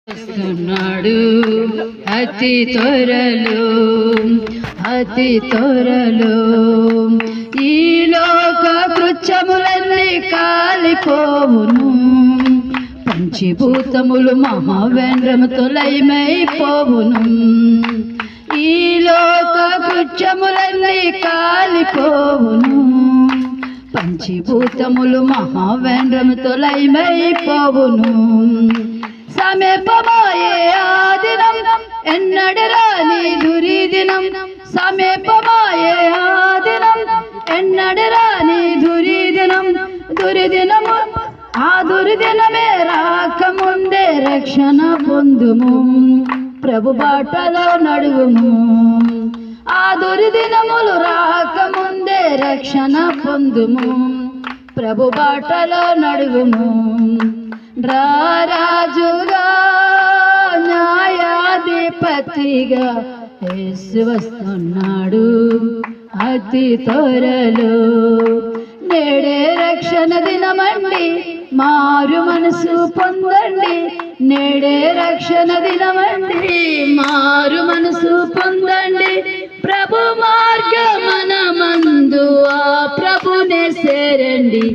వస్తున్నాడు అతి త్వరలో ఈ లోక కృత్యములన్నీ కాలిపోవును, పంచభూతములు మహావేంద్రముతో లయమైపోవును. ఈ లోక కృత్యములన్నీ కాలిపోవును, పంచభూతములు మహావేంద్రముతో లయమైపోవును. సమీపమాయే ఆ దినం, ఎన్నడు రాని దురిదినం. సమీపమాయే ఆ దినం, ఎన్నడు రాని దురిదినం. ఆ దురిదినమే రాకముందే రక్షణ పొందుము, ప్రభు బాటలో నడువుము. ఆ దురిదినములు రాకముందే రక్షణ పొందుము, ప్రభు బాటలో నడువుము. రారాజుగా న్యాయాధిపతిగా యేసు వస్తున్నాడు అతి త్వరలో. నేడే రక్షణ దినమండి, మారు మనసు పొందండి. నేడే రక్షణ దినమండి, మారు మనసు పొందండి. ప్రభు మార్గమనమందు ఆ ప్రభునే సేరండి.